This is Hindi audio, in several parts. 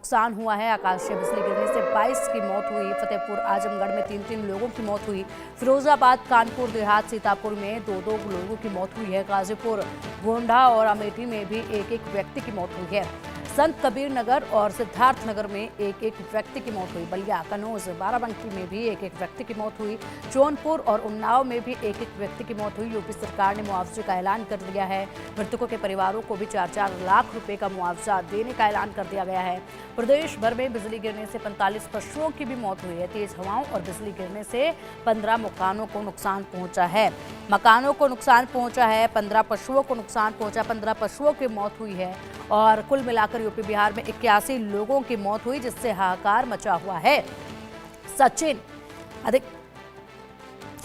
नुकसान हुआ है। आकाशीय बिजली गिरने से 22 की मौत हुई। फतेहपुर आजमगढ़ में 3 लोगों की मौत हुई। फिरोजाबाद, कानपुर देहात, सीतापुर में 2 लोगों की मौत हुई है। गाजीपुर, गोंडा और अमेठी में भी एक व्यक्ति की मौत हुई है। संत कबीर नगर और सिद्धार्थनगर में एक व्यक्ति की मौत हुई। बलिया, कनौज, बाराबंकी में भी एक व्यक्ति की मौत हुई। जौनपुर और उन्नाव में भी एक व्यक्ति की मौत हुई। यूपी सरकार ने मुआवजे का ऐलान कर दिया है। मृतकों के परिवारों को भी 4-4 लाख रुपए का मुआवजा देने का ऐलान कर दिया गया है। प्रदेश भर में बिजली गिरने से 45 पशुओं की भी मौत हुई है। तेज हवाओं और बिजली गिरने से 15 मकानों को नुकसान पहुंचा है। 15 पशुओं को नुकसान पहुंचा, 15 पशुओं की मौत हुई है और कुल मिलाकर यूपी बिहार में 81 लोगों की मौत हुई, जिससे हाहाकार मचा हुआ है।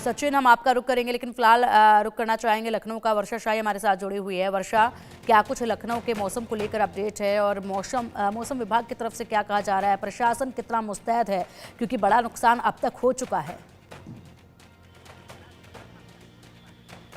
सचिन, हम आपका रुख करेंगे, लेकिन फिलहाल रुख करना चाहेंगे लखनऊ का। वर्षा शाही हमारे साथ जुड़ी हुई है। वर्षा, क्या कुछ लखनऊ के मौसम को लेकर अपडेट है और मौसम विभाग की तरफ से क्या कहा जा रहा है? प्रशासन कितना मुस्तैद है, क्योंकि बड़ा नुकसान अब तक हो चुका है?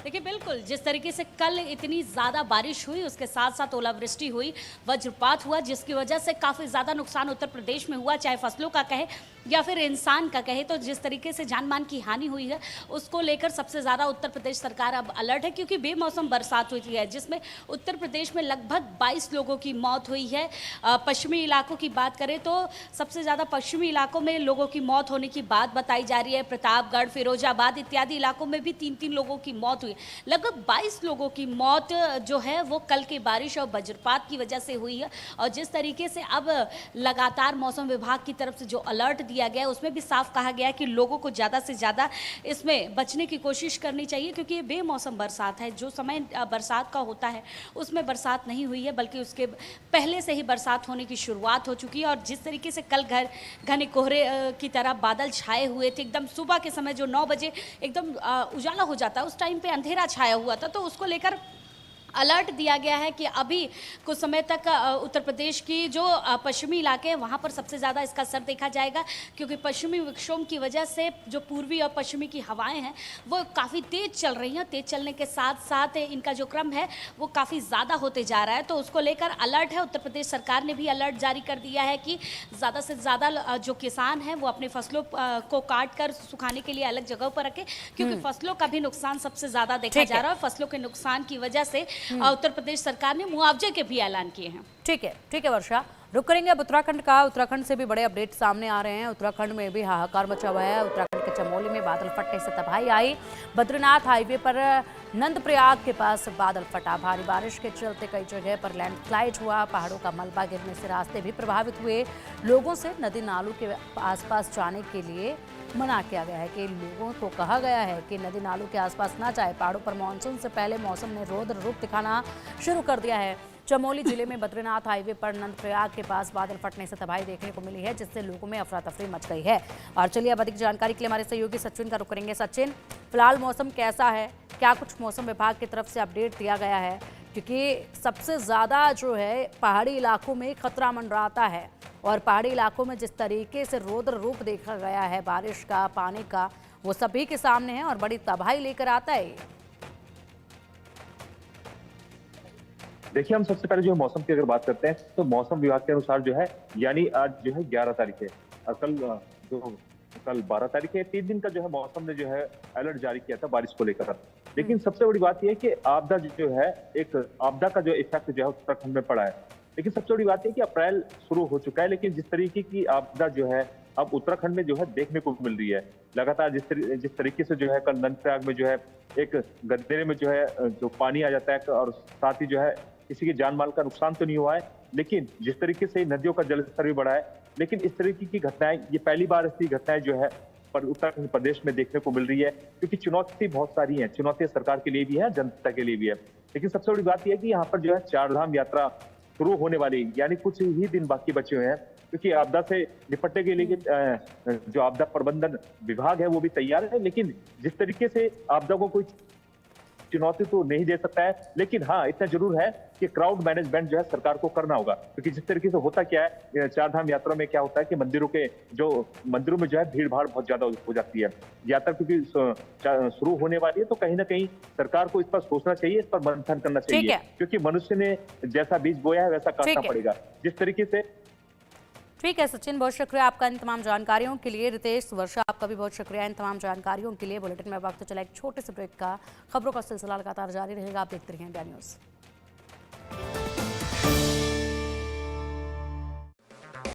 देखिए, बिल्कुल जिस तरीके से कल इतनी ज़्यादा बारिश हुई, उसके साथ साथ ओलावृष्टि हुई, वज्रपात हुआ, जिसकी वजह से काफ़ी ज़्यादा नुकसान उत्तर प्रदेश में हुआ, चाहे फसलों का कहे या फिर इंसान का कहे। तो जिस तरीके से जान मान की हानि हुई है, उसको लेकर सबसे ज़्यादा उत्तर प्रदेश सरकार अब अलर्ट है, क्योंकि बेमौसम बरसात हुई है, जिसमें उत्तर प्रदेश में लगभग 22 लोगों की मौत हुई है। पश्चिमी इलाकों की बात करें तो सबसे ज़्यादा पश्चिमी इलाकों में लोगों की मौत होने की बात बताई जा रही है। प्रतापगढ़, फिरोजाबाद इत्यादि इलाकों में भी 3 लोगों की मौत हुई। लगभग 22 लोगों की मौत जो है वो कल की बारिश और वज्रपात की वजह से हुई है। और जिस तरीके से अब लगातार मौसम विभाग की तरफ से जो अलर्ट दिया गया है, उसमें भी साफ कहा गया है कि लोगों को ज़्यादा से ज़्यादा इसमें बचने की कोशिश करनी चाहिए, क्योंकि ये बेमौसम बरसात है। जो समय बरसात का होता है उसमें बरसात नहीं हुई है, बल्कि उसके पहले से ही बरसात होने की शुरुआत हो चुकी है। और जिस तरीके से कल घने कोहरे की तरह बादल छाए हुए थे, एकदम सुबह के समय जो 9 बजे एकदम उजाला हो जाता है, उस टाइम पे अंधेरा छाया हुआ था। तो उसको लेकर अलर्ट दिया गया है कि अभी कुछ समय तक उत्तर प्रदेश की जो पश्चिमी इलाके हैं वहाँ पर सबसे ज़्यादा इसका असर देखा जाएगा, क्योंकि पश्चिमी विक्षोभ की वजह से जो पूर्वी और पश्चिमी की हवाएं हैं वो काफ़ी तेज़ चल रही हैं। तेज़ चलने के साथ साथ इनका जो क्रम है वो काफ़ी ज़्यादा होते जा रहा है। तो उसको लेकर अलर्ट है। उत्तर प्रदेश सरकार ने भी अलर्ट जारी कर दिया है कि ज़्यादा से ज़्यादा जो किसान हैं वो अपनी फसलों को काट कर सुखाने के लिए अलग जगह पर रखें, क्योंकि फसलों का भी नुकसान सबसे ज़्यादा देखा जा रहा है। फसलों के नुकसान की वजह से उत्तर प्रदेश सरकार ने मुआवजे के भी ऐलान किए हैं। ठीक है वर्षा, रुक करेंगे अब उत्तराखंड का। उत्तराखंड से भी बड़े अपडेट सामने आ रहे हैं। उत्तराखंड में भी हाहाकार मचा हुआ है। उत्तराखंड के चमोली में बादल फटने से तबाही आई। बद्रीनाथ हाईवे पर नंदप्रयाग के पास बादल फटा। भारी बारिश के चलते कई जगह पर लैंडस्लाइड हुआ। पहाड़ों का मलबा गिरने से रास्ते भी प्रभावित हुए। लोगों से नदी नालों के आसपास जाने के लिए मना किया गया है, कि लोगों को कहा गया है कि नदी नालों के आसपास ना जाए। पहाड़ों पर मानसून से पहले मौसम ने रौद्र रूप दिखाना शुरू कर दिया है। चमोली जिले में बद्रीनाथ हाईवे पर नंदप्रयाग के पास बादल फटने से तबाही देखने को मिली है, जिससे लोगों में अफरा तफरी मच गई है। और चलिए अब अधिक जानकारी के लिए हमारे सहयोगी सचिन का रुख करेंगे। सचिन, फिलहाल मौसम कैसा है? क्या कुछ मौसम विभाग की तरफ से अपडेट दिया गया है? क्योंकि सबसे ज़्यादा जो है पहाड़ी इलाकों में खतरा मंडराता है, और पहाड़ी इलाकों में जिस तरीके से रौद्र रूप देखा गया है बारिश का, पानी का, वो सभी के सामने है और बड़ी तबाही लेकर आता है। देखिए, हम सबसे पहले जो मौसम की अगर बात करते हैं तो मौसम विभाग के अनुसार जो है, यानी आज जो है 11 तारीख है और कल 12 तारीख है, 3 दिन का जो है मौसम ने जो है अलर्ट जारी किया था बारिश को लेकर। लेकिन सबसे बड़ी बात यह है कि आपदा जो है, एक आपदा का जो इफेक्ट जो है उत्तराखंड में पड़ा है। लेकिन सबसे बड़ी बात यह कि अप्रैल शुरू हो चुका है, लेकिन जिस तरीके की आपदा जो है अब उत्तराखंड में जो है देखने को मिल रही है लगातार, जिस तरीके से जो है कल नंदप्रयाग में जो है एक गदेरे में जो है जो पानी आ जाता है, और साथ ही जो है किसी के जान माल का नुकसान तो नहीं हुआ है, लेकिन जिस तरीके से नदियों का जलस्तर भी बढ़ा है। लेकिन इस तरीके की घटनाएं, ये पहली बार ऐसी घटनाएं जो है पर उत्तराखंड प्रदेश में देखने को मिल रही है, क्योंकि चुनौती बहुत सारी है। चुनौतियां सरकार के लिए भी है, जनता के लिए भी है। लेकिन सबसे बड़ी बात यह है कि यहाँ पर जो है 4 धाम यात्रा शुरू होने वाली, यानी कुछ ही दिन बाकी बचे हुए हैं, क्योंकि आपदा से निपटने के लिए जो आपदा प्रबंधन विभाग है वो भी तैयार है। लेकिन जिस तरीके से आपदा को कोई चुनौती तो नहीं दे सकता है, लेकिन हाँ इतना जरूर है कि क्राउड मैनेजमेंट जो है सरकार को करना होगा। क्योंकि जिस तरीके से होता क्या है, 4 धाम यात्रा में क्या होता है कि मंदिरों में जो है भीड़ भाड़ बहुत ज्यादा हो जाती है। यात्रा क्योंकि शुरू होने वाली है, तो कहीं ना कहीं सरकार को इस पर सोचना चाहिए, इस पर मंथन करना चाहिए, क्योंकि मनुष्य ने जैसा बीज बोया है वैसा काटना पड़ेगा। जिस तरीके से ठीक है सचिन, बहुत शुक्रिया आपका इन तमाम जानकारियों के लिए। रितेश, वर्षा, आपका भी बहुत शुक्रिया इन तमाम जानकारियों के लिए। बुलेटिन में वक्त चला एक छोटे से ब्रेक का। खबरों का सिलसिला लगातार जारी रहेगा, आप देखते रहिए इंडिया न्यूज़।